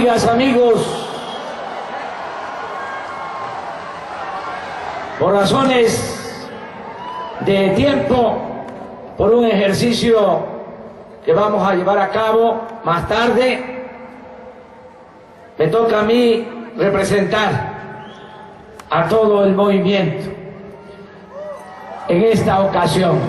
Amigas, amigos, por razones de tiempo, por un ejercicio que vamos a llevar a cabo más tarde, me toca a mí representar a todo el movimiento en esta ocasión.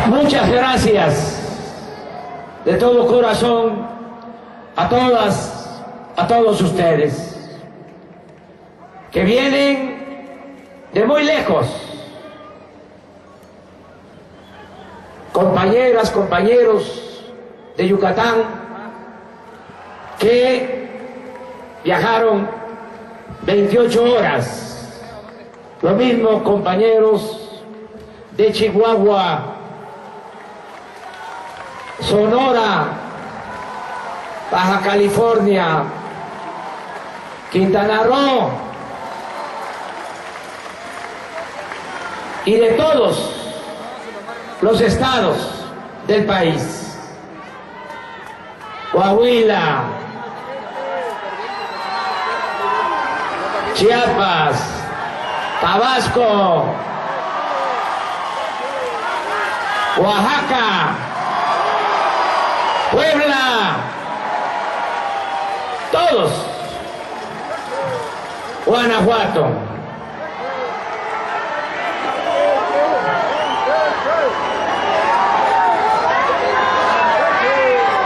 Muchas gracias de todo corazón a todas, a todos ustedes que vienen de muy lejos, compañeras, compañeros de Yucatán que viajaron 28 horas, lo mismo compañeros de Chihuahua, Sonora, Baja California, Quintana Roo y de todos los estados del país. Coahuila, Chiapas, Tabasco, Oaxaca, Puebla, todos, Guanajuato.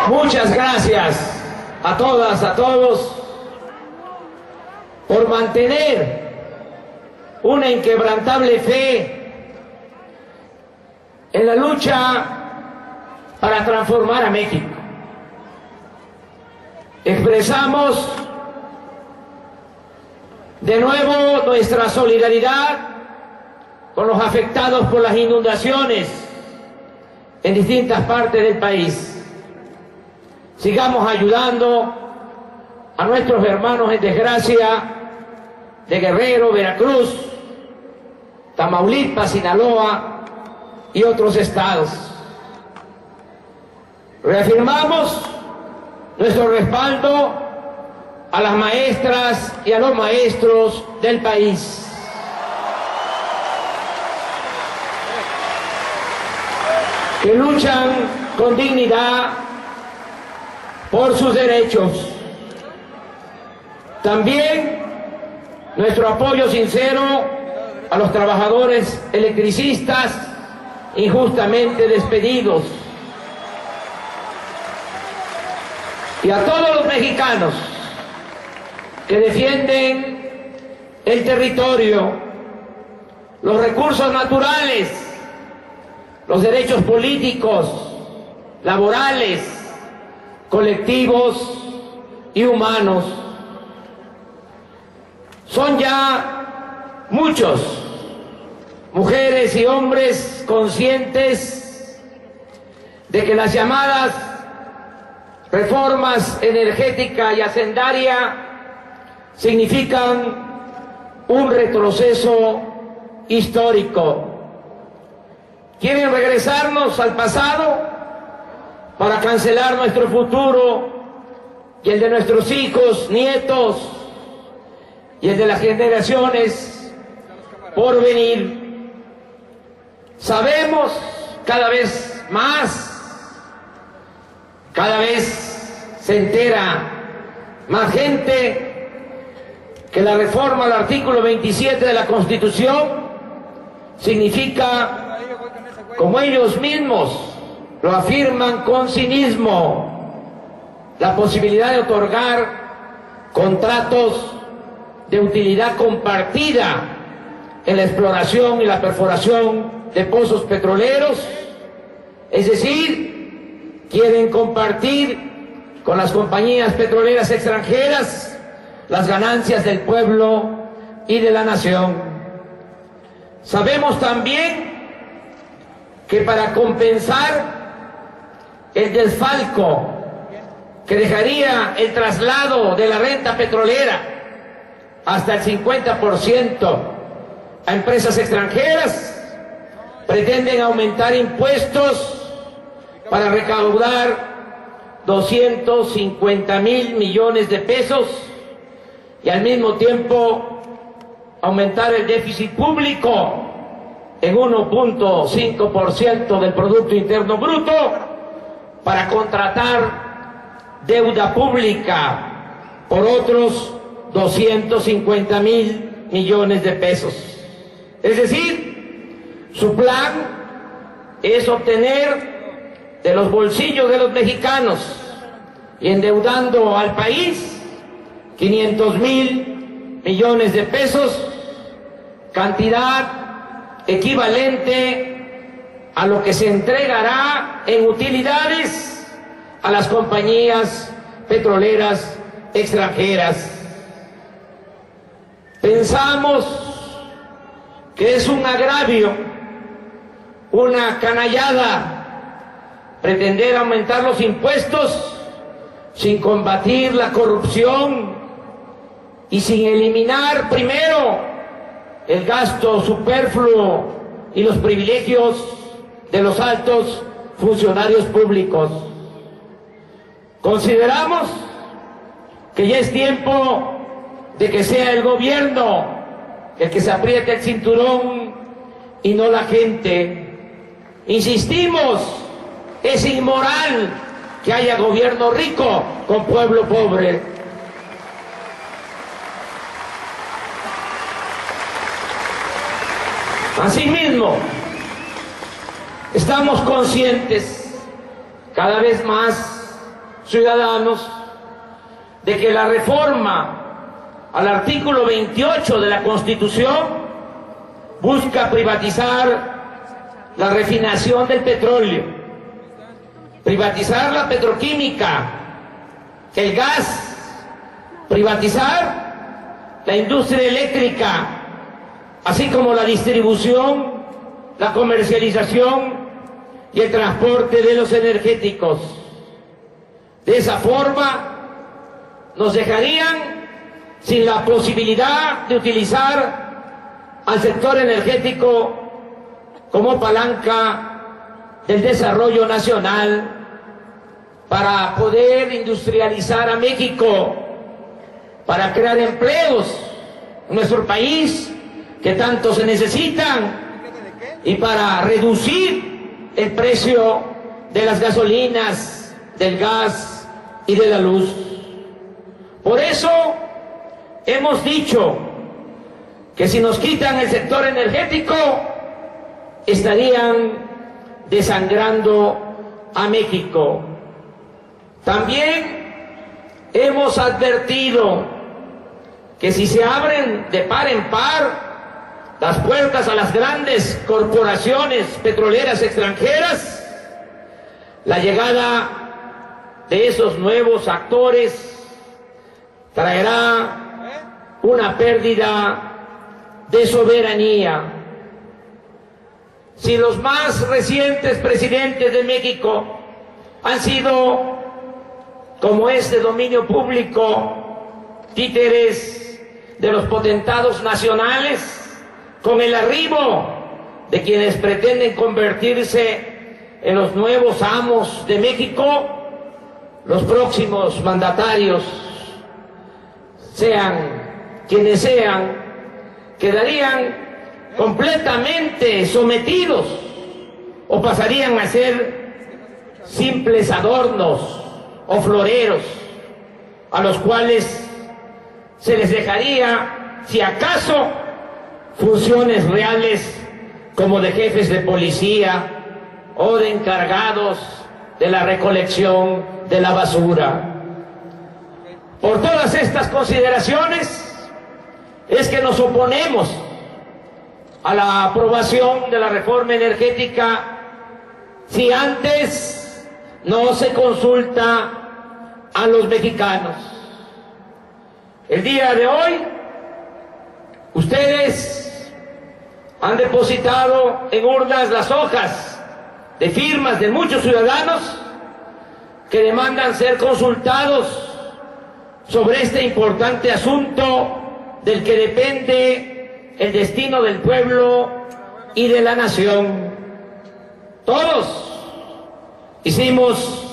Muchas gracias a todas, a todos, por mantener una inquebrantable fe en la lucha para transformar a México. Expresamos de nuevo nuestra solidaridad con los afectados por las inundaciones en distintas partes del país. Sigamos ayudando a nuestros hermanos en desgracia de Guerrero, Veracruz, Tamaulipas, Sinaloa y otros estados. Reafirmamos nuestro respaldo a las maestras y a los maestros del país. Que luchan con dignidad por sus derechos. También nuestro apoyo sincero a los trabajadores electricistas injustamente despedidos y a todos los mexicanos que defienden el territorio, los recursos naturales, los derechos políticos, laborales, colectivos y humanos. Son ya muchos, mujeres y hombres conscientes de que las llamadas reformas energética y hacendaria significan un retroceso histórico. Quieren regresarnos al pasado para cancelar nuestro futuro y el de nuestros hijos, nietos y el de las generaciones por venir. Sabemos cada vez más, cada vez se entera más gente que la reforma al artículo 27 de la Constitución significa, como ellos mismos lo afirman con cinismo, la posibilidad de otorgar contratos de utilidad compartida en la exploración y la perforación de pozos petroleros, es decir, quieren compartir con las compañías petroleras extranjeras las ganancias del pueblo y de la nación. Sabemos también que para compensar el desfalco que dejaría el traslado de la renta petrolera hasta el 50% a empresas extranjeras, pretenden aumentar impuestos para recaudar 250.000 millones de pesos y al mismo tiempo aumentar el déficit público en 1.5% del Producto Interno Bruto para contratar deuda pública por otros 250.000 millones de pesos. Es decir, su plan es obtener de los bolsillos de los mexicanos y endeudando al país 500.000 millones de pesos, cantidad equivalente a lo que se entregará en utilidades a las compañías petroleras extranjeras. Pensamos que es un agravio, una canallada, pretender aumentar los impuestos sin combatir la corrupción y sin eliminar primero el gasto superfluo y los privilegios de los altos funcionarios públicos. Consideramos que ya es tiempo de que sea el gobierno el que se apriete el cinturón y no la gente. Insistimos, es inmoral que haya gobierno rico con pueblo pobre. Asimismo, estamos conscientes, cada vez más ciudadanos, de que la reforma al artículo 28 de la Constitución busca privatizar la refinación del petróleo, privatizar la petroquímica, el gas, privatizar la industria eléctrica, así como la distribución, la comercialización y el transporte de los energéticos. De esa forma, nos dejarían sin la posibilidad de utilizar al sector energético como palanca del desarrollo nacional para poder industrializar a México, para crear empleos en nuestro país que tanto se necesitan y para reducir el precio de las gasolinas, del gas y de la luz. Por eso hemos dicho que si nos quitan el sector energético, estarían desangrando a México. También hemos advertido que si se abren de par en par las puertas a las grandes corporaciones petroleras extranjeras, la llegada de esos nuevos actores traerá una pérdida de soberanía. Si los más recientes presidentes de México han sido, como es de dominio público, títeres de los potentados nacionales, con el arribo de quienes pretenden convertirse en los nuevos amos de México, los próximos mandatarios, sean quienes sean, quedarían completamente sometidos o pasarían a ser simples adornos o floreros a los cuales se les dejaría, si acaso, funciones reales como de jefes de policía o de encargados de la recolección de la basura. Por todas estas consideraciones es que nos oponemos a la aprobación de la reforma energética si antes no se consulta a los mexicanos. El día de hoy, ustedes han depositado en urnas las hojas de firmas de muchos ciudadanos que demandan ser consultados sobre este importante asunto del que depende el destino del pueblo y de la nación. Todos hicimos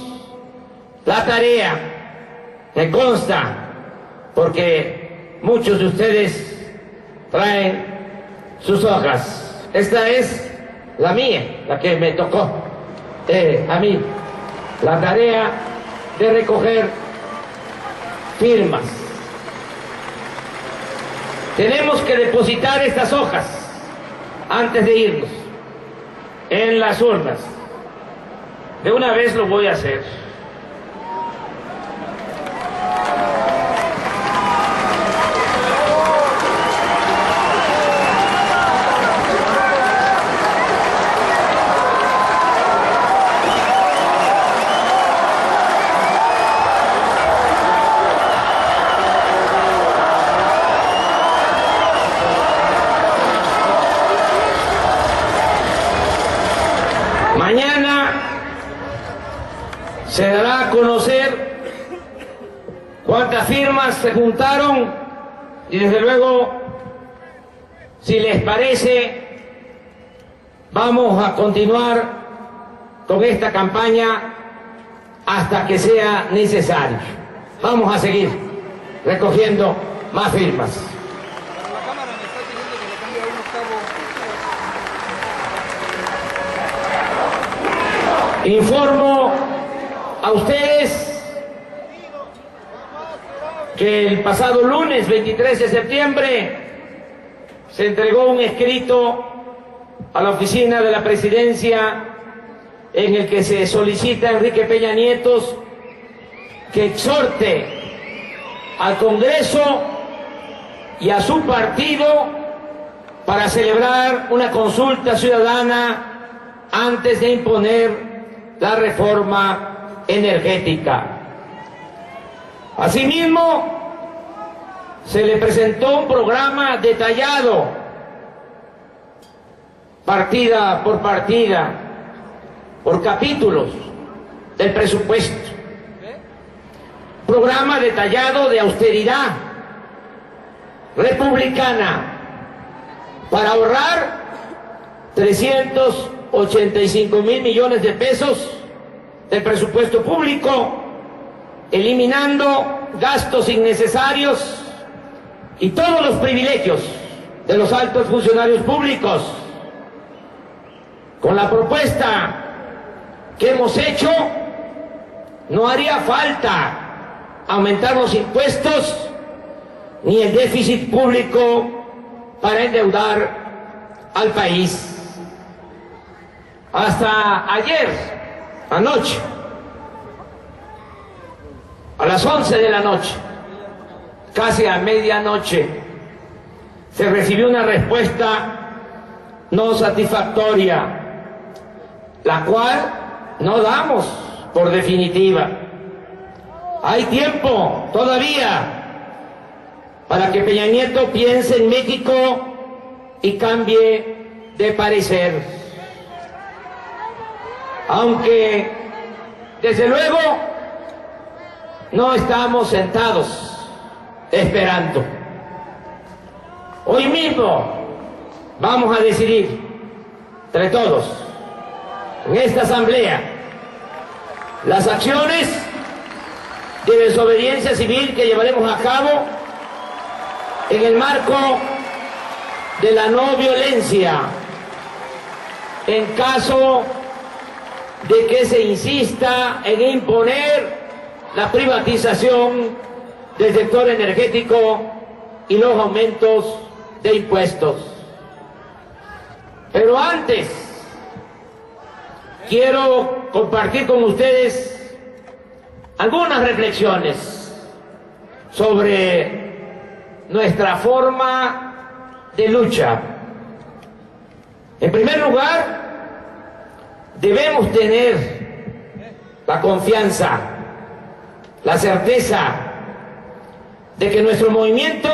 la tarea, me consta, porque muchos de ustedes traen sus hojas. Esta es la mía, la que me tocó a mí, la tarea de recoger firmas. Tenemos que depositar estas hojas antes de irnos en las urnas. De una vez lo voy a hacer. Mañana se dará a conocer cuántas firmas se juntaron y desde luego, si les parece, vamos a continuar con esta campaña hasta que sea necesario. Vamos a seguir recogiendo más firmas. Informo a ustedes que el pasado lunes 23 de septiembre se entregó un escrito a la oficina de la presidencia en el que se solicita a Enrique Peña Nieto que exhorte al Congreso y a su partido para celebrar una consulta ciudadana antes de imponer la reforma energética. Asimismo, se le presentó un programa detallado, partida, por capítulos del presupuesto. Programa detallado de austeridad republicana para ahorrar 385.000 millones de pesos del presupuesto público, eliminando gastos innecesarios y todos los privilegios de los altos funcionarios públicos. Con la propuesta que hemos hecho, no haría falta aumentar los impuestos ni el déficit público para endeudar al país. Hasta ayer, anoche, a las 11 de la noche, casi a medianoche, se recibió una respuesta no satisfactoria, la cual no damos por definitiva. Hay tiempo todavía para que Peña Nieto piense en México y cambie de parecer. Aunque, desde luego, no estamos sentados esperando. Hoy mismo vamos a decidir entre todos, en esta asamblea, las acciones de desobediencia civil que llevaremos a cabo en el marco de la no violencia, en caso de que se insista en imponer la privatización del sector energético y los aumentos de impuestos. Pero antes, quiero compartir con ustedes algunas reflexiones sobre nuestra forma de lucha. En primer lugar, debemos tener la confianza, la certeza de que nuestro movimiento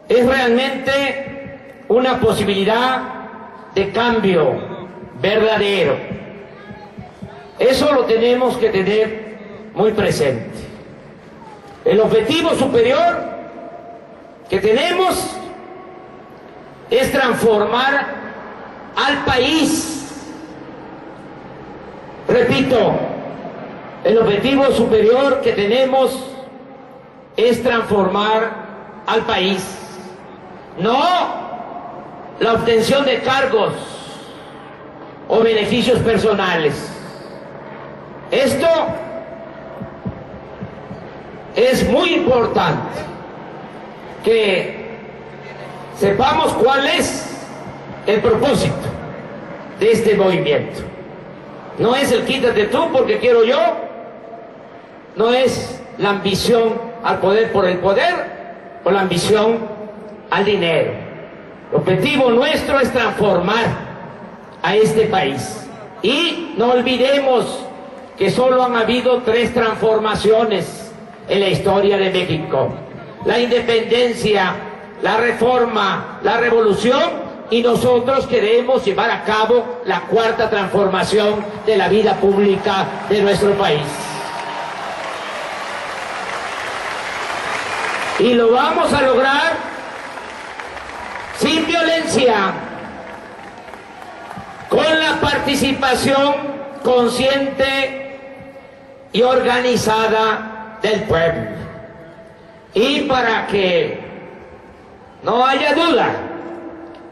es realmente una posibilidad de cambio verdadero. Eso lo tenemos que tener muy presente. El objetivo superior que tenemos es transformar al país Repito, el objetivo superior que tenemos es transformar al país, no la obtención de cargos o beneficios personales. Esto es muy importante, que sepamos cuál es el propósito de este movimiento. No es el quítate tú porque quiero yo, no es la ambición al poder por el poder o la ambición al dinero. El objetivo nuestro es transformar a este país. Y no olvidemos que solo han habido 3 transformaciones en la historia de México: la independencia, la reforma, la revolución, y nosotros queremos llevar a cabo la 4ª transformación de la vida pública de nuestro país. Y lo vamos a lograr sin violencia, con la participación consciente y organizada del pueblo. Y para que no haya duda,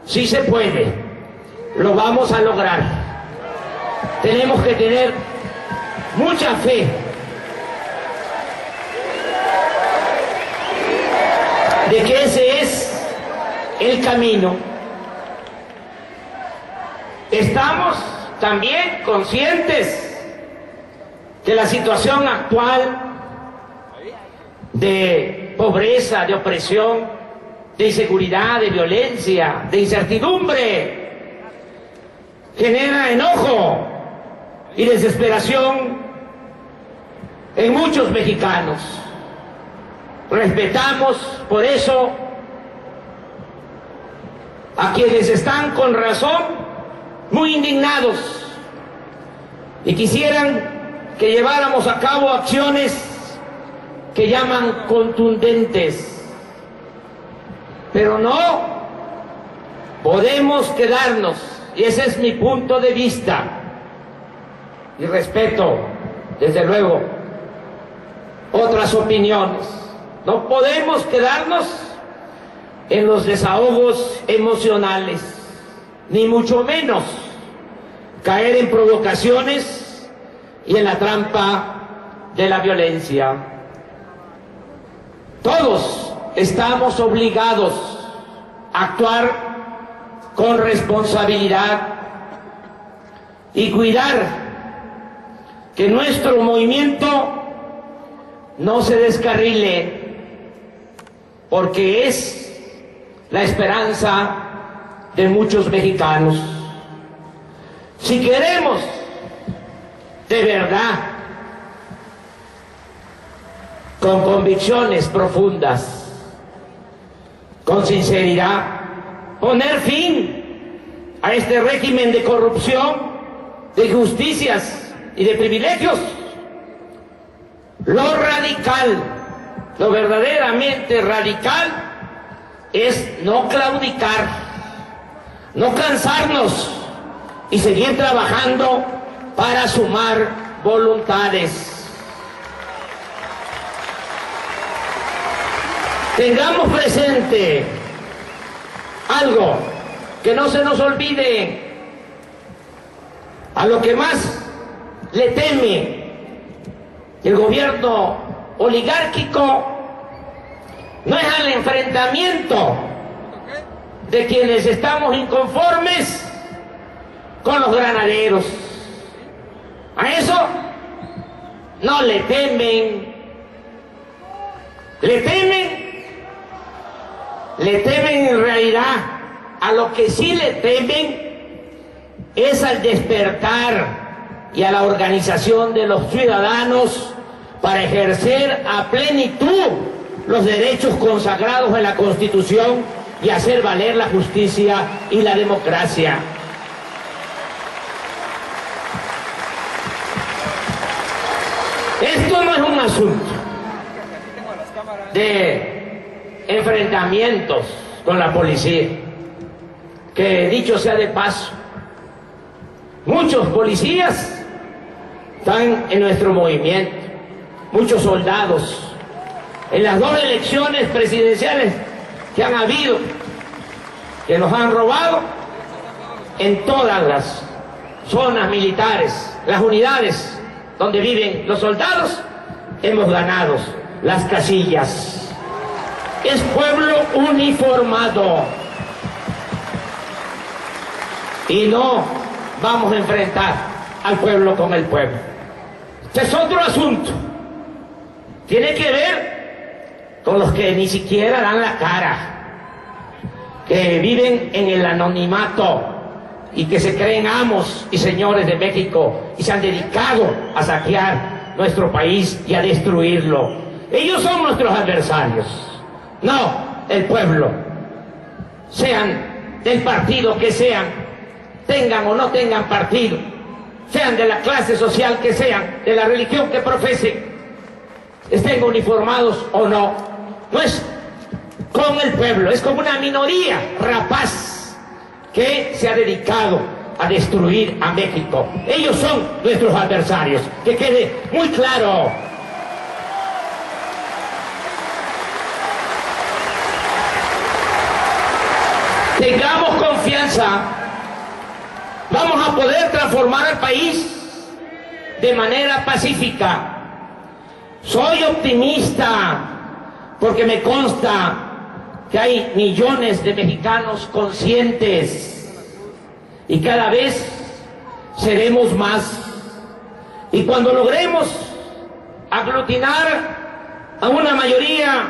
sí se puede, lo vamos a lograr. Tenemos que tener mucha fe de que ese es el camino. Estamos también conscientes que la situación actual de pobreza, de opresión, de inseguridad, de violencia, de incertidumbre, genera enojo y desesperación en muchos mexicanos. Respetamos por eso a quienes están con razón muy indignados y quisieran que lleváramos a cabo acciones que llaman contundentes, pero no podemos quedarnos, y ese es mi punto de vista, y respeto desde luego otras opiniones. No podemos quedarnos en los desahogos emocionales, ni mucho menos caer en provocaciones y en la trampa de la violencia. Todos estamos obligados a actuar con responsabilidad y cuidar que nuestro movimiento no se descarrile, porque es la esperanza de muchos mexicanos. Si queremos de verdad, con convicciones profundas, con sinceridad, poner fin a este régimen de corrupción, de injusticias y de privilegios, lo radical, lo verdaderamente radical, es no claudicar, no cansarnos y seguir trabajando para sumar voluntades. Tengamos presente algo, que no se nos olvide: a lo que más le teme el gobierno oligárquico no es al enfrentamiento de quienes estamos inconformes con los granaderos. A eso no le temen. Le temen en realidad. A lo que sí le temen es al despertar y a la organización de los ciudadanos para ejercer a plenitud los derechos consagrados en la Constitución y hacer valer la justicia y la democracia. Esto no es un asunto de enfrentamientos con la policía, que dicho sea de paso, muchos policías están en nuestro movimiento, muchos soldados. En las 2 elecciones presidenciales que han habido, que nos han robado, en todas las zonas militares, las unidades donde viven los soldados, hemos ganado las casillas. Es pueblo uniformado. Y no vamos a enfrentar al pueblo con el pueblo. Este es otro asunto. Tiene que ver con los que ni siquiera dan la cara, que viven en el anonimato y que se creen amos y señores de México y se han dedicado a saquear nuestro país y a destruirlo. Ellos son nuestros adversarios, no el pueblo. Sean del partido que sean, tengan o no tengan partido, sean de la clase social que sean, de la religión que profesen, estén uniformados o no, no es con el pueblo, es como una minoría rapaz que se ha dedicado a destruir a México. Ellos son nuestros adversarios, que quede muy claro. Tengamos confianza, vamos a poder transformar al país de manera pacífica. Soy optimista porque me consta que hay millones de mexicanos conscientes y cada vez seremos más. Y cuando logremos aglutinar a una mayoría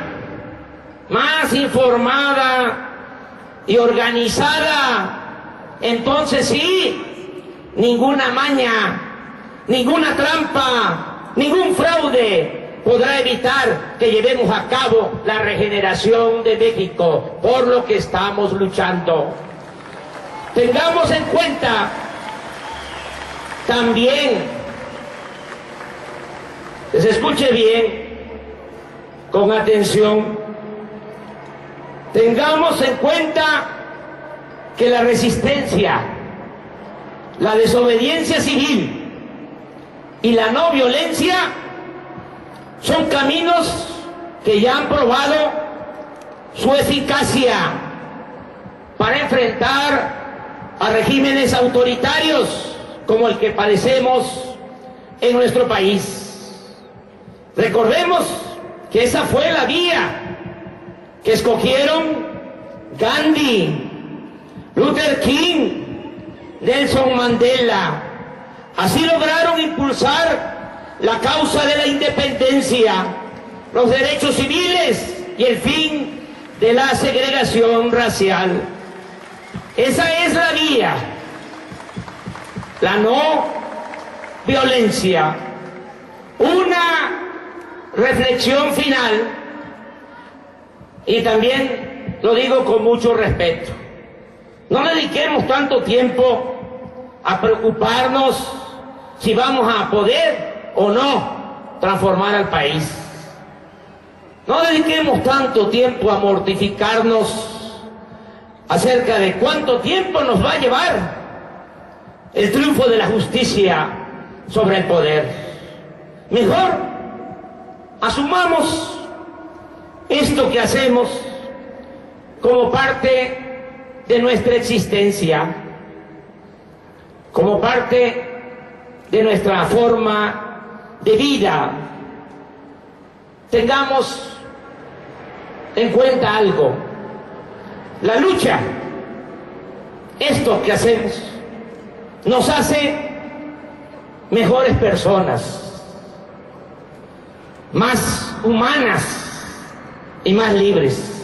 más informada y organizada, entonces sí, ninguna maña, ninguna trampa, ningún fraude podrá evitar que llevemos a cabo la regeneración de México, por lo que estamos luchando. Tengamos en cuenta también, que se escuche bien, con atención, tengamos en cuenta que la resistencia, la desobediencia civil y la no violencia son caminos que ya han probado su eficacia para enfrentar a regímenes autoritarios como el que padecemos en nuestro país. Recordemos que esa fue la vía que escogieron Gandhi, Luther King, Nelson Mandela. Así lograron impulsar la causa de la independencia, los derechos civiles y el fin de la segregación racial. Esa es la vía, la no violencia. Una reflexión final, y también lo digo con mucho respeto: no dediquemos tanto tiempo a preocuparnos si vamos a poder o no transformar al país. No dediquemos tanto tiempo a mortificarnos acerca de cuánto tiempo nos va a llevar el triunfo de la justicia sobre el poder. Mejor asumamos esto que hacemos como parte de nuestra existencia, como parte de nuestra forma de vida. Tengamos en cuenta algo: la lucha, esto que hacemos, nos hace mejores personas, más humanas y más libres.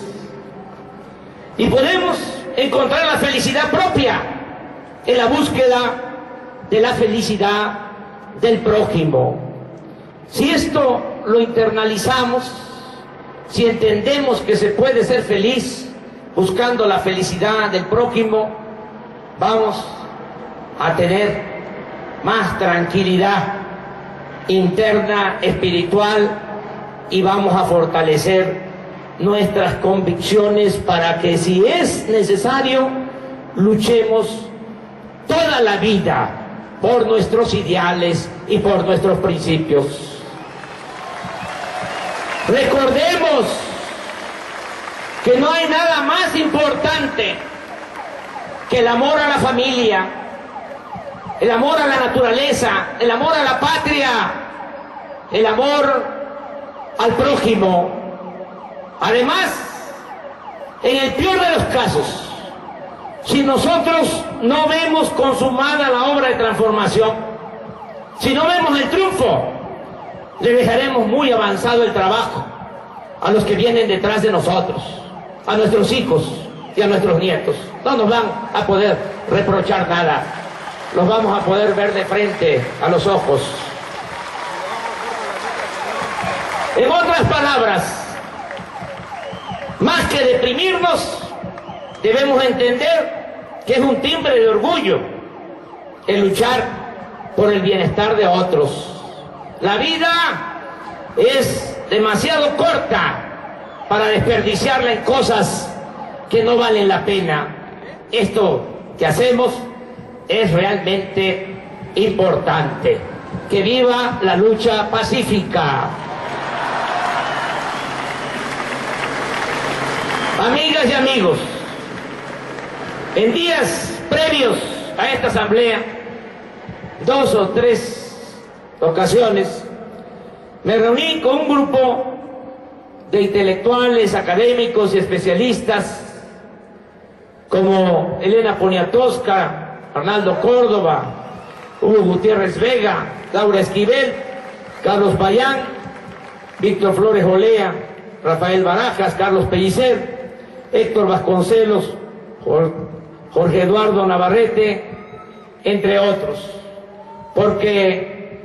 Y podemos encontrar la felicidad propia en la búsqueda de la felicidad del prójimo. Si esto lo internalizamos, si entendemos que se puede ser feliz buscando la felicidad del prójimo, vamos a tener más tranquilidad interna, espiritual, y vamos a fortalecer nuestras convicciones para que, si es necesario, luchemos toda la vida por nuestros ideales y por nuestros principios. Recordemos que no hay nada más importante que el amor a la familia, el amor a la naturaleza, el amor a la patria, el amor al prójimo. Además, en el peor de los casos, si nosotros no vemos consumada la obra de transformación, si no vemos el triunfo, le dejaremos muy avanzado el trabajo a los que vienen detrás de nosotros, a nuestros hijos y a nuestros nietos. No nos van a poder reprochar nada, los vamos a poder ver de frente a los ojos. En otras palabras, más que deprimirnos, debemos entender que es un timbre de orgullo el luchar por el bienestar de otros. La vida es demasiado corta para desperdiciarla en cosas que no valen la pena. Esto que hacemos es realmente importante. ¡Que viva la lucha pacífica! Amigas y amigos, en días previos a esta asamblea, 2 o 3 ocasiones, me reuní con un grupo de intelectuales, académicos y especialistas como Elena Poniatowska, Arnaldo Córdoba, Hugo Gutiérrez Vega, Laura Esquivel, Carlos Payán, Víctor Flores Olea, Rafael Barajas, Carlos Pellicer, Héctor Vasconcelos, Jorge Eduardo Navarrete, entre otros, porque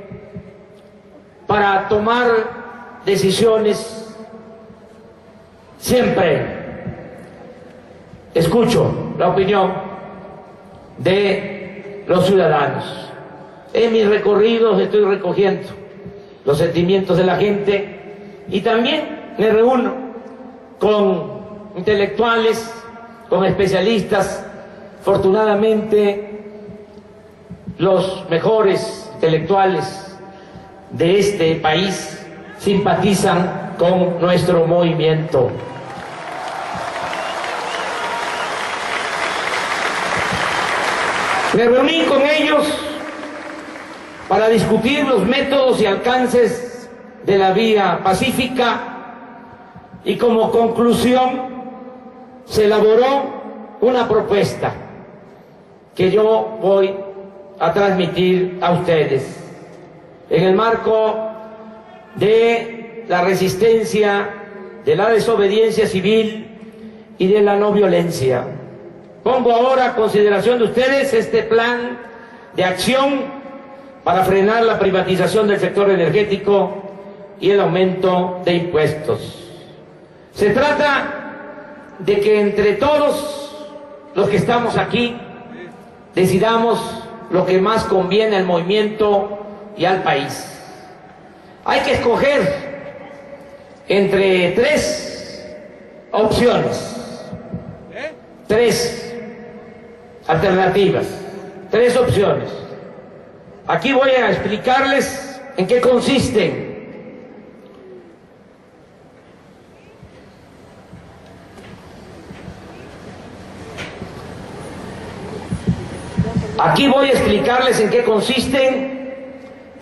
para tomar decisiones siempre escucho la opinión de los ciudadanos. En mis recorridos estoy recogiendo los sentimientos de la gente y también me reúno con intelectuales, con especialistas. Afortunadamente, los mejores intelectuales de este país simpatizan con nuestro movimiento. Me reuní con ellos para discutir los métodos y alcances de la vía pacífica y como conclusión se elaboró una propuesta que yo voy a transmitir a ustedes en el marco de la resistencia, de la desobediencia civil y de la no violencia. Pongo ahora a consideración de ustedes este plan de acción para frenar la privatización del sector energético y el aumento de impuestos. Se trata de que entre todos los que estamos aquí decidamos lo que más conviene al movimiento y al país. Hay que escoger entre 3 opciones, 3 alternativas, 3 opciones. Aquí voy a explicarles en qué consisten. Aquí voy a explicarles en qué consisten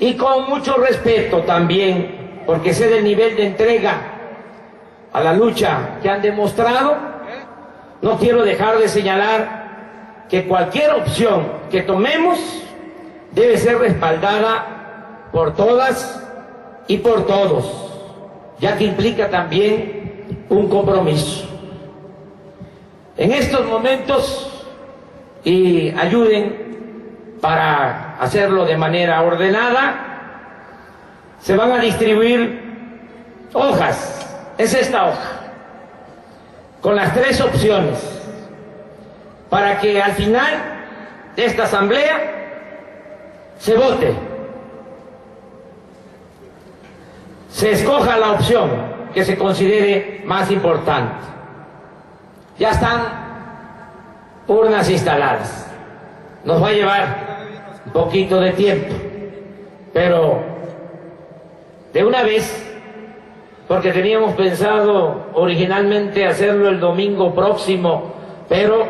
y con mucho respeto también, porque sé del nivel de entrega a la lucha que han demostrado. No quiero dejar de señalar que cualquier opción que tomemos debe ser respaldada por todas y por todos, ya que implica también un compromiso. En estos momentos, y ayuden para hacerlo de manera ordenada, se van a distribuir hojas. Es esta hoja, con las 3 opciones, para que al final de esta asamblea se vote, se escoja la opción que se considere más importante. Ya están urnas instaladas. Nos va a llevar un poquito de tiempo, pero de una vez, porque teníamos pensado originalmente hacerlo el domingo próximo, pero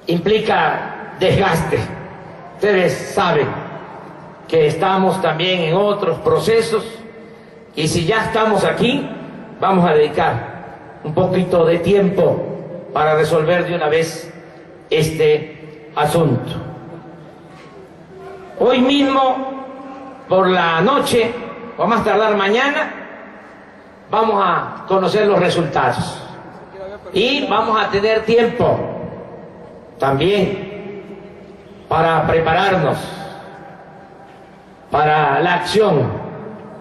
implica desgaste. Ustedes saben que estamos también en otros procesos y si ya estamos aquí, vamos a dedicar un poquito de tiempo para resolver de una vez este asunto. Hoy mismo, por la noche, o más tardar mañana, vamos a conocer los resultados y vamos a tener tiempo también para prepararnos para la acción,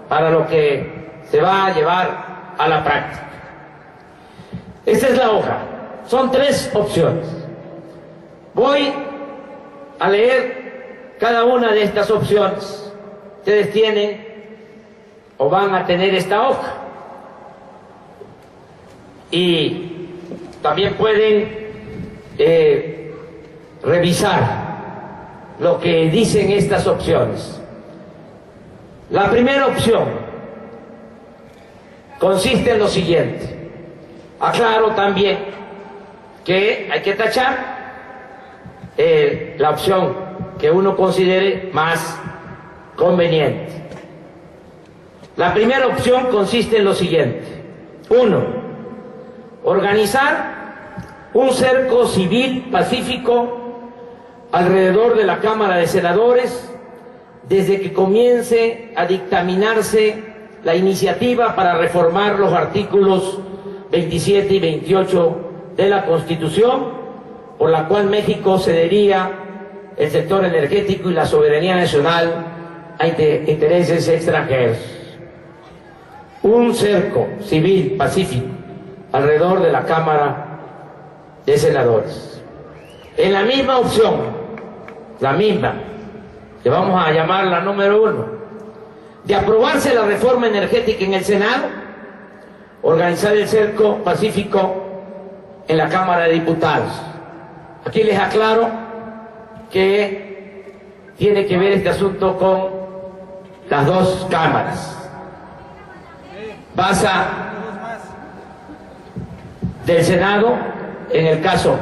para lo que se va a llevar a la práctica. Esta es la hoja, son 3 opciones. Voy a leer cada una de estas opciones. Ustedes tienen o van a tener esta hoja y también pueden revisar lo que dicen estas opciones. La primera opción consiste en lo siguiente. Aclaro también que hay que tachar la opción que uno considere más conveniente. La primera opción consiste en lo siguiente. 1. Organizar un cerco civil pacífico alrededor de la Cámara de Senadores desde que comience a dictaminarse la iniciativa para reformar los artículos 27 y 28 de la Constitución, por la cual México cedería el sector energético y la soberanía nacional a intereses extranjeros. Un cerco civil pacífico alrededor de la Cámara de Senadores. En la misma opción, la misma, que vamos a llamar la número 1, de aprobarse la reforma energética en el Senado, organizar el cerco pacífico en la Cámara de Diputados. Aquí les aclaro que tiene que ver este asunto con las 2 cámaras. Pasa del Senado, en el caso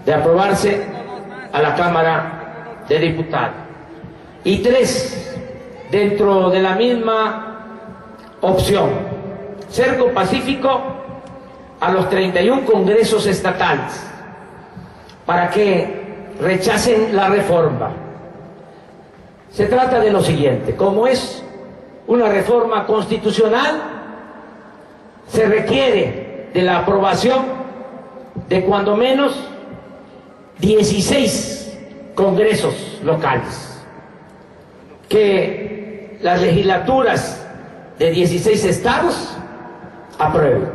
de aprobarse, a la Cámara de Diputados. Y 3, dentro de la misma opción, cerco pacífico a los 31 congresos estatales para que rechacen la reforma. Se trata de lo siguiente: como es una reforma constitucional, se requiere de la aprobación de cuando menos 16 congresos locales, que las legislaturas de 16 estados aprueben.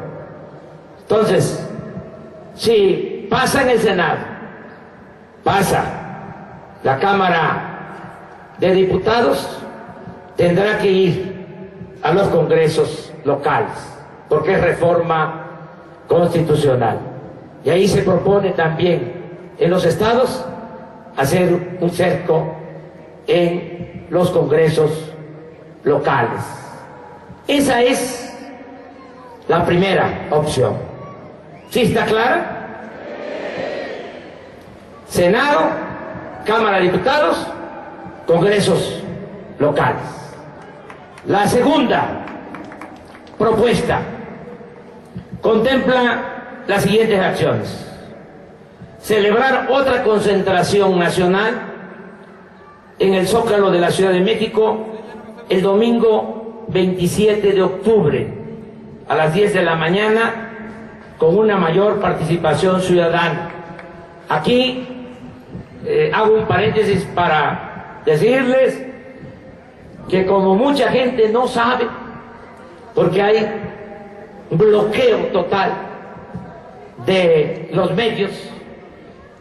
Entonces, si pasa en el Senado, pasa la Cámara de Diputados, tendrá que ir a los congresos locales, porque es reforma constitucional. Y ahí se propone también en los estados hacer un cerco en los congresos locales. Esa es la primera opción. ¿Sí está clara? Senado, Cámara de Diputados, congresos locales. La segunda propuesta contempla las siguientes acciones: celebrar otra concentración nacional en el Zócalo de la Ciudad de México el domingo 27 de octubre a las 10 de la mañana, con una mayor participación ciudadana. Aquí hago un paréntesis para decirles que, como mucha gente no sabe, porque hay un bloqueo total de los medios,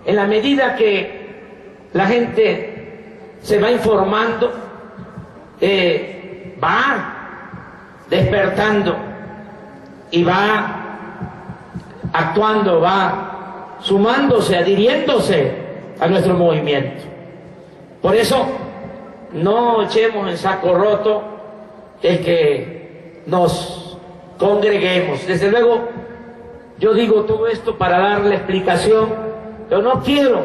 en la medida que la gente se va informando, va despertando y va actuando, va sumándose, adhiriéndose a nuestro movimiento. Por eso, no echemos en saco roto el que nos congreguemos. Desde luego, yo digo todo esto para darle explicación, pero no quiero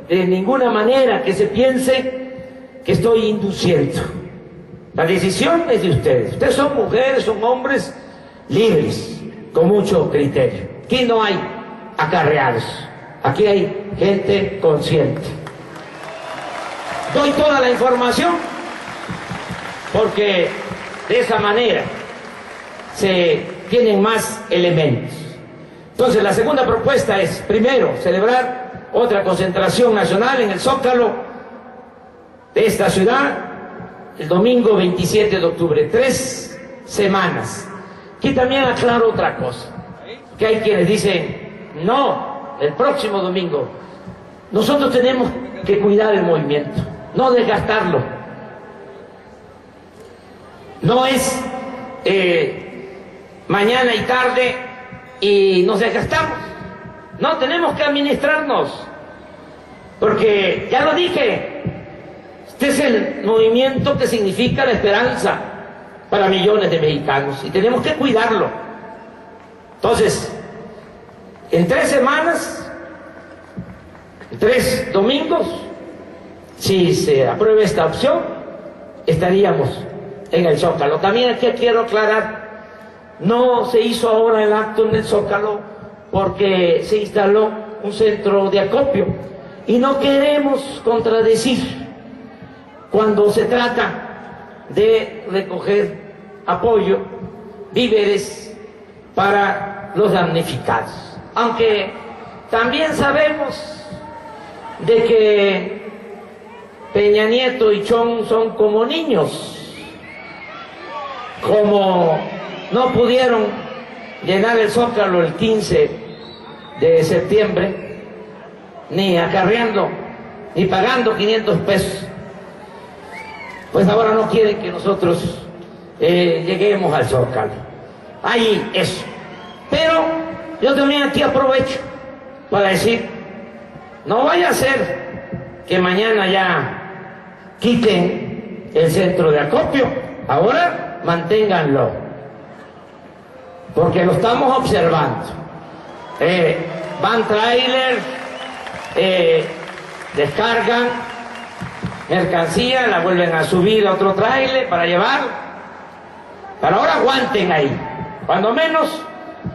de ninguna manera que se piense que estoy induciendo. La decisión es de ustedes. Ustedes son mujeres, son hombres libres, con mucho criterio. Aquí no hay acarreados, aquí hay gente consciente. Doy toda la información porque de esa manera se tienen más elementos. Entonces, la segunda propuesta es, primero, celebrar otra concentración nacional en el Zócalo de esta ciudad el domingo 27 de octubre, 3 semanas. Aquí también aclaro otra cosa, que hay quienes dicen, no, el próximo domingo. Nosotros tenemos que cuidar el movimiento, no desgastarlo. No es mañana y tarde y nos desgastamos. No, tenemos que administrarnos, porque ya lo dije, este es el movimiento que significa la esperanza para millones de mexicanos y tenemos que cuidarlo. Entonces, en 3 semanas, 3 domingos, si se aprueba esta opción, estaríamos en el Zócalo. También aquí quiero aclarar, no se hizo ahora el acto en el Zócalo porque se instaló un centro de acopio y no queremos contradecir cuando se trata de recoger apoyo, víveres para los damnificados. Aunque también sabemos de que Peña Nieto y Chong son como niños. Como no pudieron llenar el Zócalo el 15 de septiembre, ni acarreando, ni pagando 500 pesos, pues ahora no quieren que nosotros lleguemos al Zócalo. Ahí eso. Pero yo también aquí aprovecho para decir, no vaya a ser que mañana ya quiten el centro de acopio. Ahora manténganlo, porque lo estamos observando. Van trailers, descargan mercancía, la vuelven a subir a otro trailer para llevar. Pero ahora aguanten ahí, cuando menos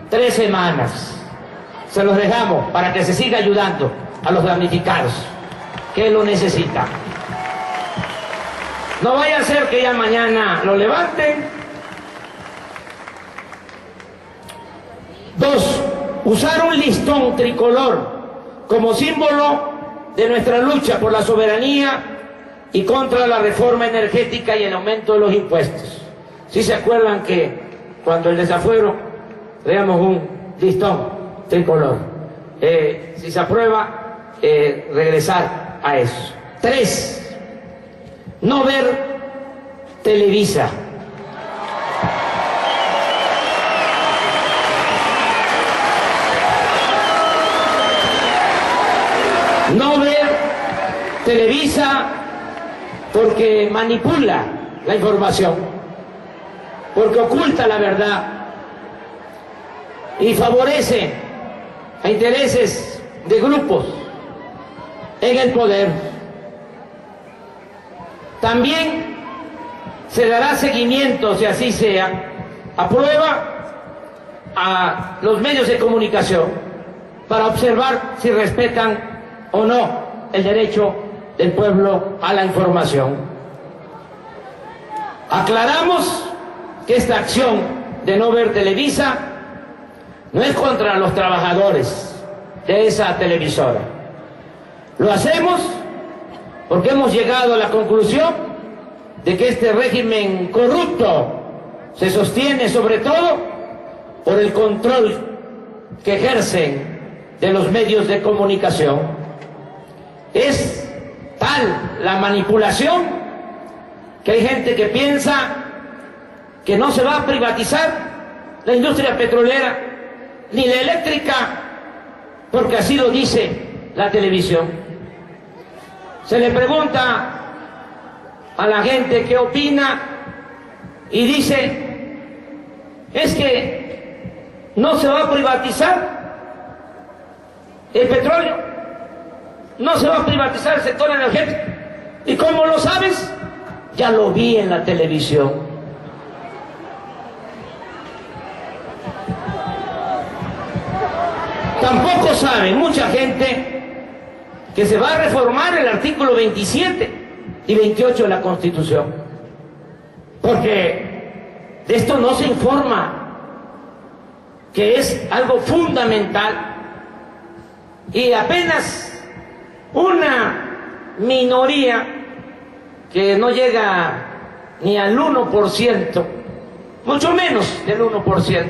3 semanas. Se los dejamos para que se siga ayudando a los damnificados que lo necesitan. No vaya a ser que ya mañana lo levanten. 2, usar un listón tricolor como símbolo de nuestra lucha por la soberanía y contra la reforma energética y el aumento de los impuestos. ¿Sí se acuerdan que cuando el desafuero veamos un listón tricolor? Si se aprueba, regresar a eso. 3, no ver Televisa. No ver Televisa porque manipula la información, porque oculta la verdad y favorece a intereses de grupos en el poder. También se dará seguimiento, si así sea, aprueba a los medios de comunicación para observar si respetan o no el derecho del pueblo a la información. Aclaramos que esta acción de no ver Televisa no es contra los trabajadores de esa televisora. Lo hacemos porque hemos llegado a la conclusión de que este régimen corrupto se sostiene sobre todo por el control que ejercen de los medios de comunicación. Es tal la manipulación que hay gente que piensa que no se va a privatizar la industria petrolera ni la eléctrica, porque así lo dice la televisión. Se le pregunta a la gente que opina y dice, es que no se va a privatizar el petróleo, no se va a privatizar el sector energético. ¿Y cómo lo sabes? Ya lo vi en la televisión. Tampoco sabe mucha gente que se va a reformar el artículo 27 y 28 de la Constitución, porque de esto no se informa, que es algo fundamental, y apenas una minoría que no llega ni al 1%, mucho menos del 1%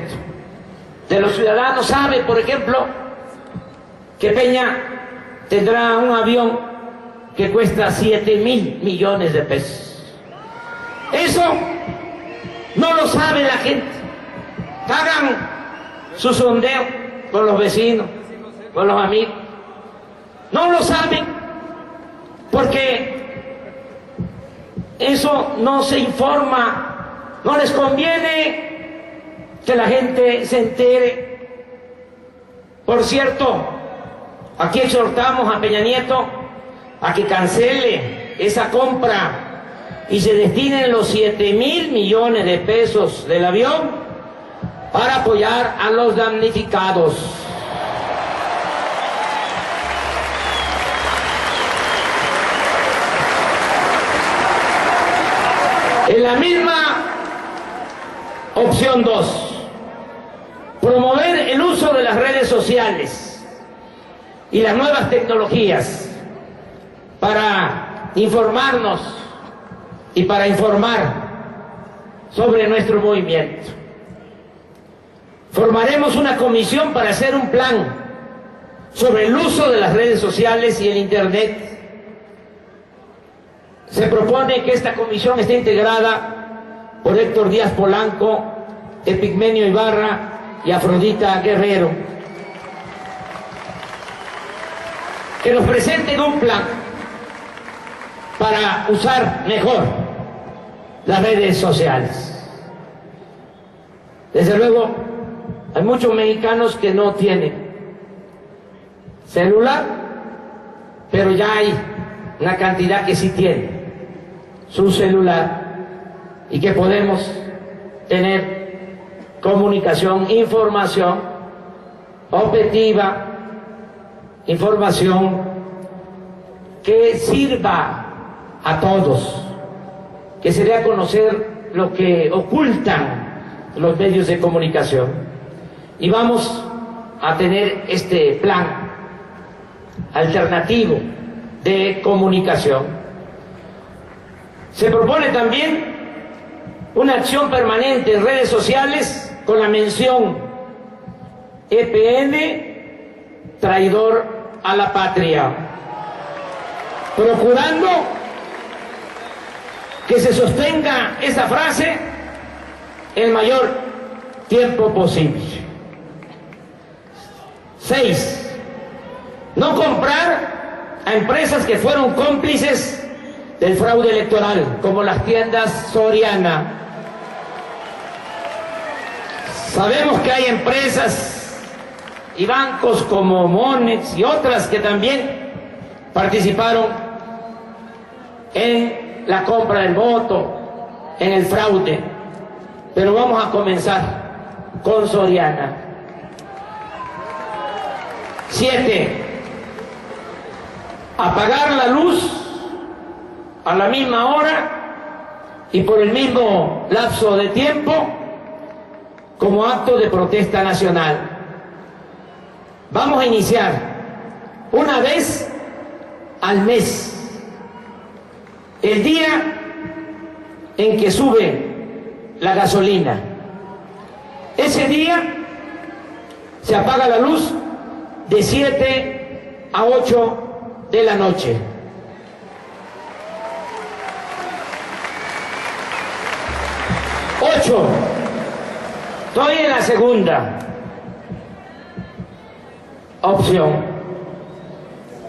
de los ciudadanos sabe, por ejemplo, que Peña tendrá un avión que cuesta 7.000 millones de pesos. Eso no lo sabe la gente. Hagan su sondeo con los vecinos, con los amigos. No lo saben porque eso no se informa, no les conviene que la gente se entere. Por cierto, aquí exhortamos a Peña Nieto a que cancele esa compra y se destinen los 7.000 millones de pesos del avión para apoyar a los damnificados. En la misma opción 2, promover el uso de las redes sociales y las nuevas tecnologías para informarnos y para informar sobre nuestro movimiento. Formaremos una comisión para hacer un plan sobre el uso de las redes sociales y el Internet. Se propone que esta comisión esté integrada por Héctor Díaz Polanco, Epigmenio Ibarra y Afrodita Guerrero. Que nos presenten un plan para usar mejor las redes sociales. Desde luego, hay muchos mexicanos que no tienen celular, pero ya hay una cantidad que sí tiene su celular y que podemos tener comunicación, información objetiva, información que sirva a todos, que se dé a conocer lo que ocultan los medios de comunicación. Y vamos a tener este plan alternativo de comunicación. Se propone también una acción permanente en redes sociales con la mención EPN, traidor a la patria, procurando que se sostenga esa frase el mayor tiempo posible. 6. No comprar a empresas que fueron cómplices del fraude electoral, como las tiendas Soriana. Sabemos que hay empresas y bancos como Monex y otras que también participaron en la compra del voto, en el fraude, pero vamos a comenzar con Soriana. 7. Apagar la luz a la misma hora y por el mismo lapso de tiempo como acto de protesta nacional. Vamos a iniciar una vez al mes, el día en que sube la gasolina. Ese día se apaga la luz de 7 a 8 de la noche. 8. Estoy en la segunda opción.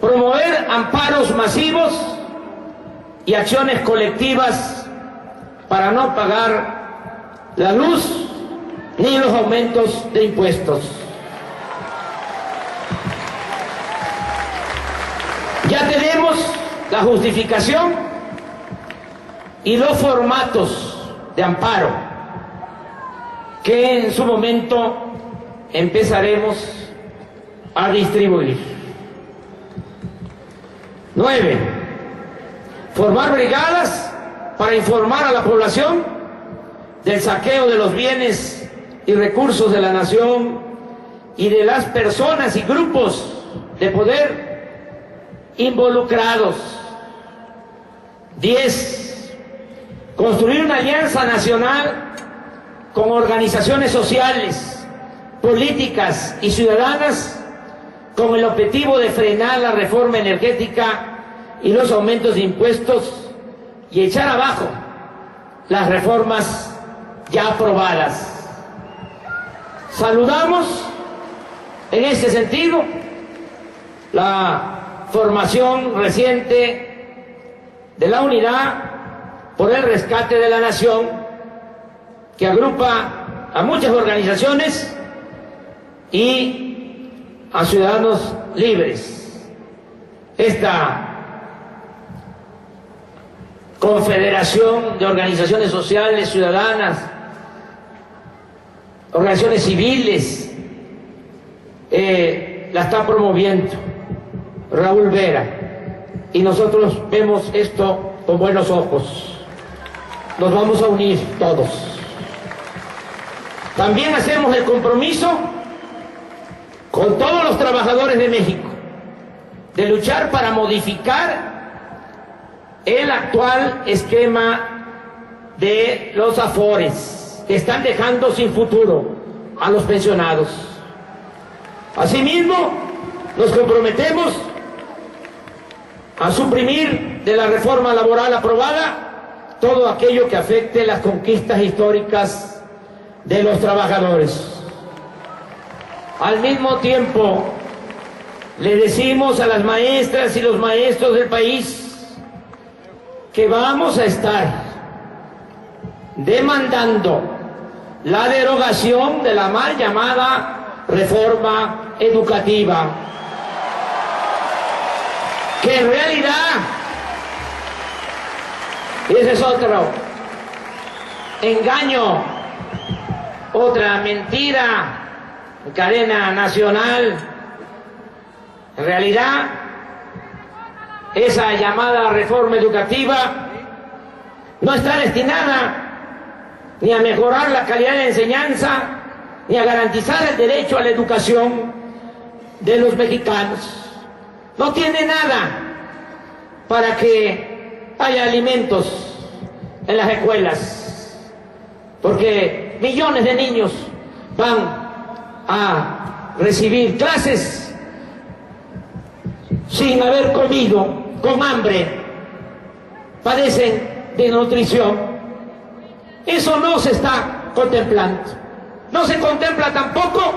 Promover amparos masivos y acciones colectivas para no pagar la luz ni los aumentos de impuestos. Ya tenemos la justificación y los formatos de amparo que en su momento empezaremos a distribuir. 9. Formar brigadas para informar a la población del saqueo de los bienes y recursos de la nación y de las personas y grupos de poder involucrados. 10. Construir una alianza nacional con organizaciones sociales, políticas y ciudadanas con el objetivo de frenar la reforma energética y los aumentos de impuestos y echar abajo las reformas ya aprobadas. Saludamos en este sentido la formación reciente de la Unidad por el Rescate de la Nación, que agrupa a muchas organizaciones y a ciudadanos libres. Esta confederación de organizaciones sociales, ciudadanas, organizaciones civiles, la está promoviendo Raúl Vera, y nosotros vemos esto con buenos ojos. Nos vamos a unir todos. También hacemos el compromiso con todos los trabajadores de México de luchar para modificar el actual esquema de los afores que están dejando sin futuro a los pensionados. Asimismo, nos comprometemos a suprimir de la reforma laboral aprobada todo aquello que afecte las conquistas históricas de los trabajadores. Al mismo tiempo, le decimos a las maestras y los maestros del país que vamos a estar demandando la derogación de la mal llamada reforma educativa, que en realidad, y ese es otro engaño, otra mentira, cadena nacional. En realidad, esa llamada reforma educativa no está destinada ni a mejorar la calidad de la enseñanza, ni a garantizar el derecho a la educación de los mexicanos. No tiene nada para que haya alimentos en las escuelas, porque millones de niños van a recibir clases sin haber comido, con hambre, padecen de nutrición. Eso no se está contemplando. No se contempla tampoco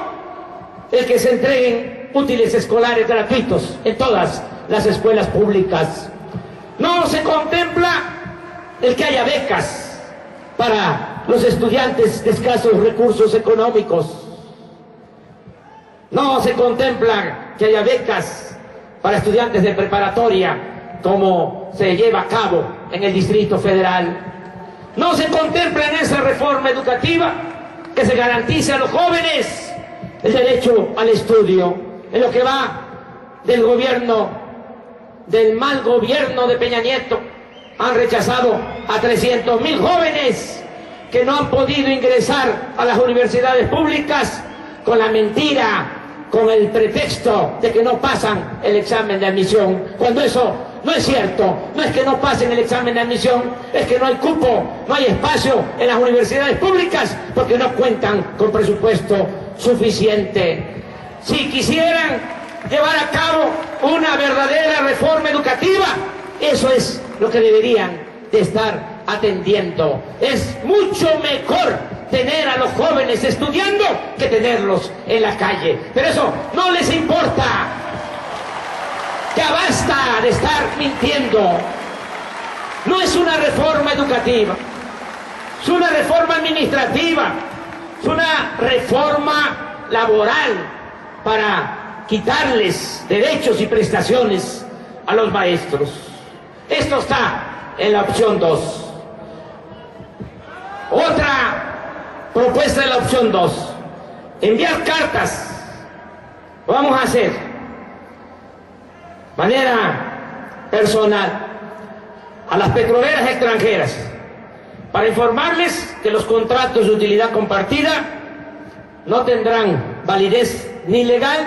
el que se entreguen útiles escolares gratuitos en todas las escuelas públicas. No se contempla el que haya becas para los estudiantes de escasos recursos económicos. No se contempla que haya becas para estudiantes de preparatoria, como se lleva a cabo en el Distrito Federal. No se contempla en esa reforma educativa que se garantice a los jóvenes el derecho al estudio. En lo que va del gobierno, del mal gobierno de Peña Nieto, han rechazado a 300,000 jóvenes que no han podido ingresar a las universidades públicas con la mentira, con el pretexto de que no pasan el examen de admisión, cuando eso no es cierto. No es que no pasen el examen de admisión, es que no hay cupo, no hay espacio en las universidades públicas porque no cuentan con presupuesto suficiente. Si quisieran llevar a cabo una verdadera reforma educativa, eso es lo que deberían de estar atendiendo. Es mucho mejor tener a los jóvenes estudiando que tenerlos en la calle. Pero eso no les importa. Ya basta de estar mintiendo. No es una reforma educativa, es una reforma administrativa, es una reforma laboral para quitarles derechos y prestaciones a los maestros. Esto está en la opción 2. Otra propuesta de la opción 2, enviar cartas. Lo vamos a hacer de manera personal a las petroleras extranjeras para informarles que los contratos de utilidad compartida no tendrán validez ni legal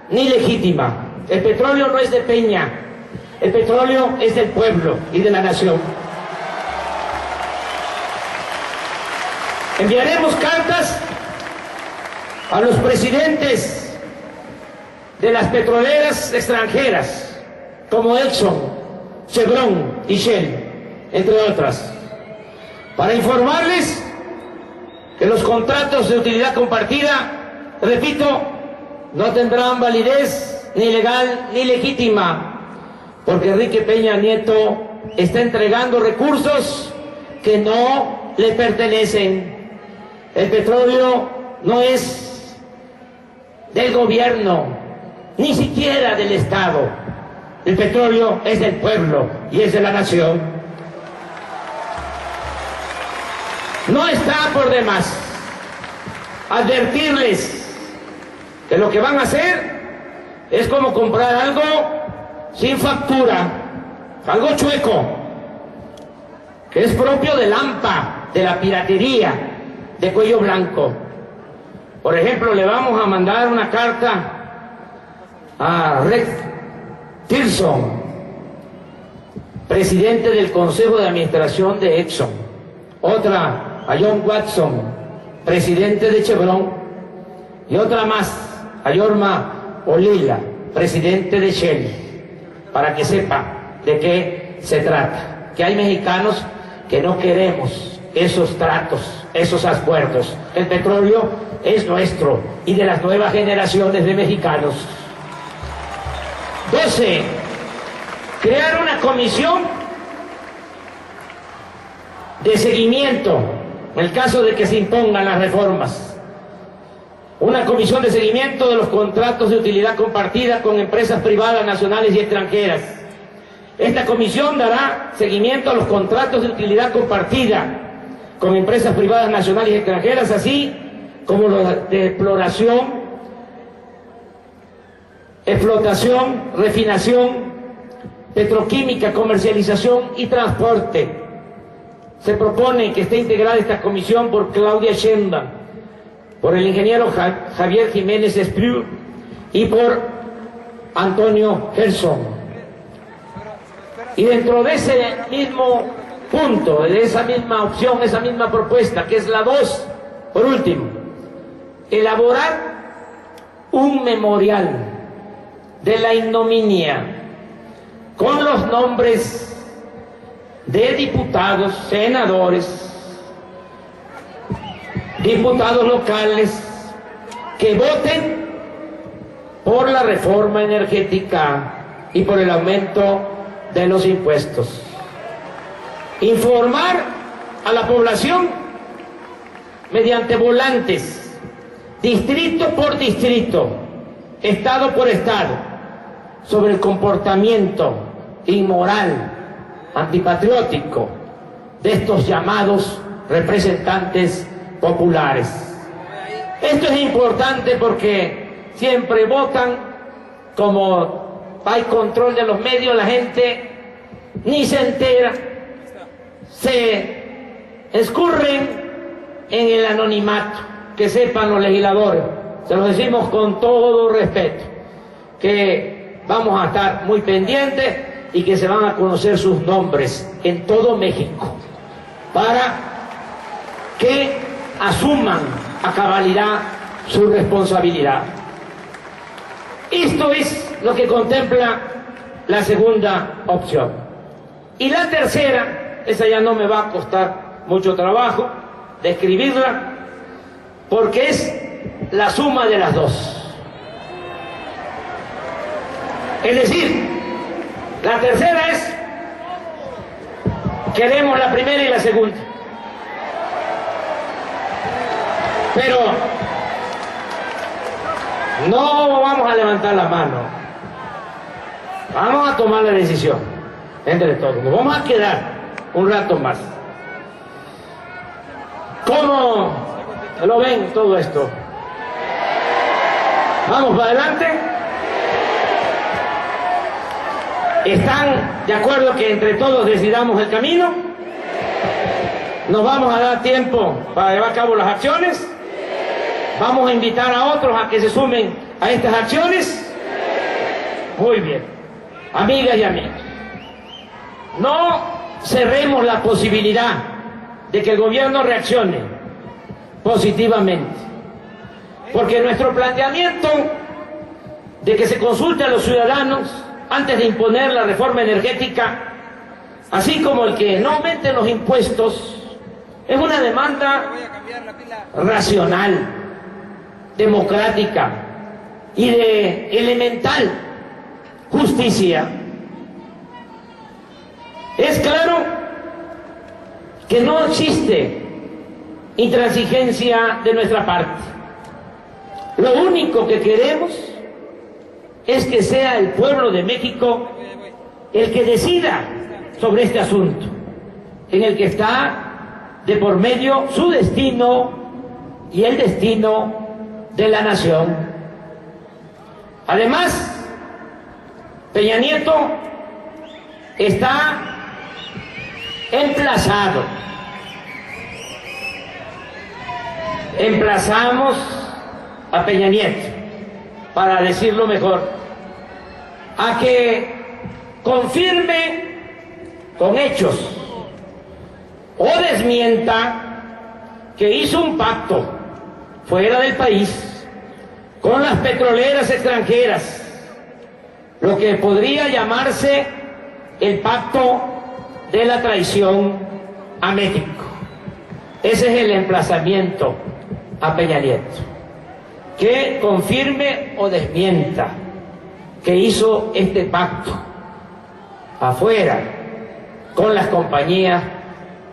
ni legítima. El petróleo no es de Peña, el petróleo es del pueblo y de la nación. Enviaremos cartas a los presidentes de las petroleras extranjeras como Exxon, Chevron y Shell, entre otras, para informarles que los contratos de utilidad compartida, repito, no tendrán validez ni legal ni legítima, porque Enrique Peña Nieto está entregando recursos que no le pertenecen. El petróleo no es del gobierno, ni siquiera del Estado. El petróleo es del pueblo y es de la nación. No está por demás advertirles que lo que van a hacer es como comprar algo sin factura, algo chueco, que es propio del AMPA, de la piratería, de cuello blanco. Por ejemplo, le vamos a mandar una carta a Rex Tillerson, presidente del Consejo de Administración de Exxon, otra a John Watson, presidente de Chevron, y otra más a Yorma Olila, presidente de Shell, para que sepa de qué se trata, que hay mexicanos que no queremos esos tratos, esos acuerdos. El petróleo es nuestro y de las nuevas generaciones de mexicanos. 12. Crear una comisión de seguimiento en el caso de que se impongan las reformas. Una comisión de seguimiento de los contratos de utilidad compartida con empresas privadas, nacionales y extranjeras. Esta comisión dará seguimiento a los contratos de utilidad compartida con empresas privadas, nacionales y extranjeras, así como los de explotación, refinación, petroquímica, comercialización y transporte. Se propone que esté integrada esta comisión por Claudia Sheinbaum, por el ingeniero Javier Jiménez Espriu y por Antonio Gerson. Y dentro de ese mismo punto, de esa misma opción, esa misma propuesta, que es la 2, por último, elaborar un memorial de la ignominia con los nombres de diputados, senadores, diputados locales que voten por la reforma energética y por el aumento de los impuestos. Informar a la población mediante volantes, distrito por distrito, estado por estado, sobre el comportamiento inmoral, antipatriótico de estos llamados representantes populares. Esto es importante porque siempre votan, como hay control de los medios, la gente ni se entera, se escurren en el anonimato. Que sepan los legisladores, se los decimos con todo respeto, que vamos a estar muy pendientes y que se van a conocer sus nombres en todo México para que asuman a cabalidad su responsabilidad. Esto es lo que contempla la segunda opción. Y la tercera, esa ya no me va a costar mucho trabajo describirla, porque es la suma de las dos. Es decir, la tercera es queremos la primera y la segunda. Pero no vamos a levantar la mano. Vamos a tomar la decisión entre todos. Nos vamos a quedar un rato más. ¿Cómo lo ven todo esto? ¿Vamos para adelante? ¿Están de acuerdo que entre todos decidamos el camino? ¿Nos vamos a dar tiempo para llevar a cabo las acciones? ¿Vamos a invitar a otros a que se sumen a estas acciones? Muy bien. Amigas y amigos, no cerremos la posibilidad de que el gobierno reaccione positivamente, porque nuestro planteamiento de que se consulte a los ciudadanos antes de imponer la reforma energética, así como el que no aumenten los impuestos, es una demanda racional, democrática y de elemental justicia. Es claro que no existe intransigencia de nuestra parte. Lo único que queremos es que sea el pueblo de México el que decida sobre este asunto, en el que está de por medio su destino y el destino de la nación. Además, Peña Nieto está emplazado. Emplazamos a Peña Nieto, para decirlo mejor, a que confirme con hechos o desmienta que hizo un pacto fuera del país con las petroleras extranjeras, lo que podría llamarse el pacto de la traición a México. Ese es el emplazamiento a Peña Nieto, que confirme o desmienta que hizo este pacto afuera con las compañías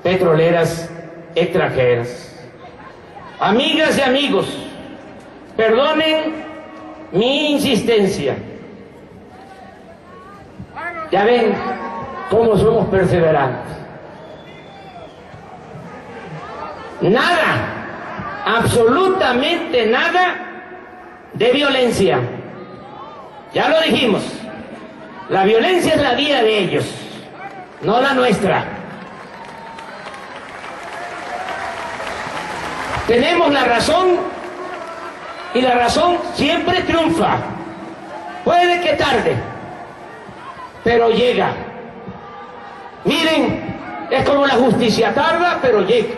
petroleras extranjeras. Amigas y amigos, perdonen mi insistencia. Ya ven cómo somos perseverantes. Nada, absolutamente nada de violencia. Ya lo dijimos, la violencia es la vía de ellos, no la nuestra. Tenemos la razón y la razón siempre triunfa. Puede que tarde, pero llega. Miren, es como la justicia, tarda, pero llega.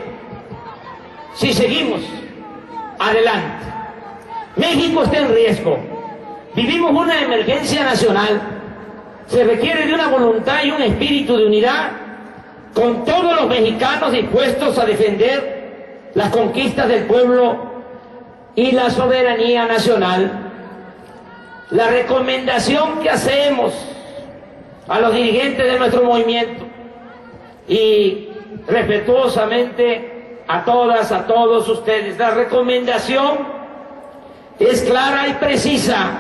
Si seguimos adelante, México está en riesgo. Vivimos una emergencia nacional. Se requiere de una voluntad y un espíritu de unidad con todos los mexicanos dispuestos a defender las conquistas del pueblo y la soberanía nacional. La recomendación que hacemos a los dirigentes de nuestro movimiento y respetuosamente a todas, a todos ustedes, la recomendación es clara y precisa.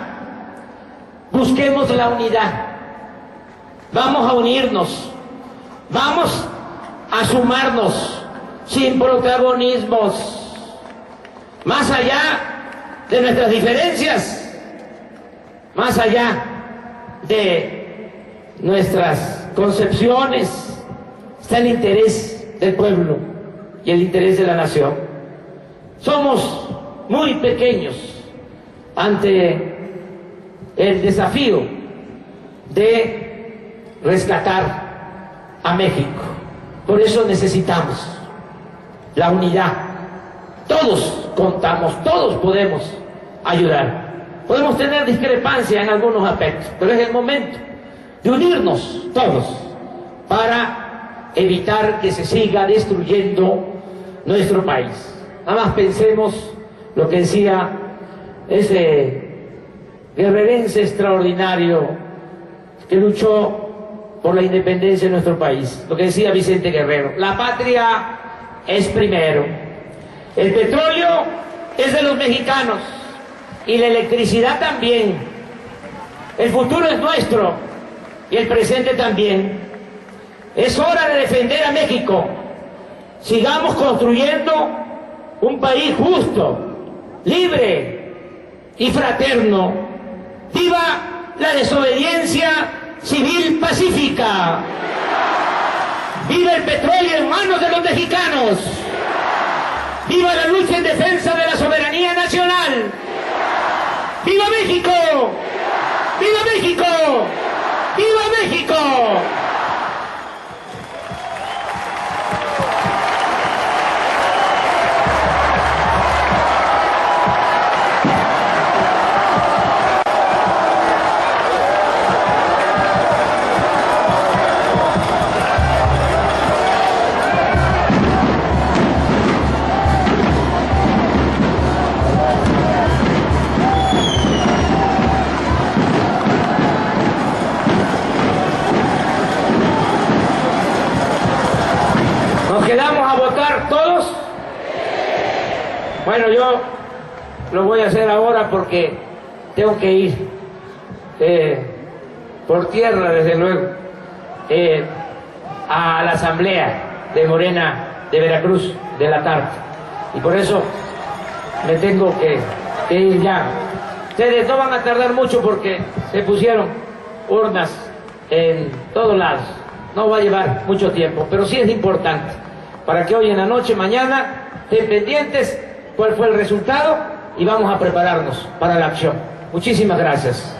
Busquemos la unidad. Vamos a unirnos. Vamos a sumarnos sin protagonismos. Más allá de nuestras diferencias, más allá de nuestras concepciones, está el interés del pueblo y el interés de la nación. Somos muy pequeños ante el desafío de rescatar a México. Por eso necesitamos la unidad. Todos contamos, todos podemos ayudar. Podemos tener discrepancia en algunos aspectos, pero es el momento de unirnos todos para evitar que se siga destruyendo nuestro país. Nada más pensemos lo que decía ese guerrerense extraordinario que luchó por la independencia de nuestro país. Lo que decía Vicente Guerrero, la patria es primero. El petróleo es de los mexicanos y la electricidad también. El futuro es nuestro y el presente también. Es hora de defender a México. Sigamos construyendo un país justo, libre y fraterno. ¡Viva la desobediencia civil pacífica! ¡Viva el petróleo en manos de los mexicanos! ¡Viva la lucha en defensa de la soberanía nacional! ¡Viva México! ¡Viva México! ¡Viva México! ¿Nos quedamos a votar todos? Bueno, yo lo voy a hacer ahora porque tengo que ir por tierra, desde luego, a la asamblea de Morena de Veracruz de la tarde. Y por eso me tengo que ir ya. Ustedes no van a tardar mucho porque se pusieron urnas en todos lados. No va a llevar mucho tiempo, pero sí es importante para que hoy en la noche, mañana, estén pendientes cuál fue el resultado y vamos a prepararnos para la acción. Muchísimas gracias.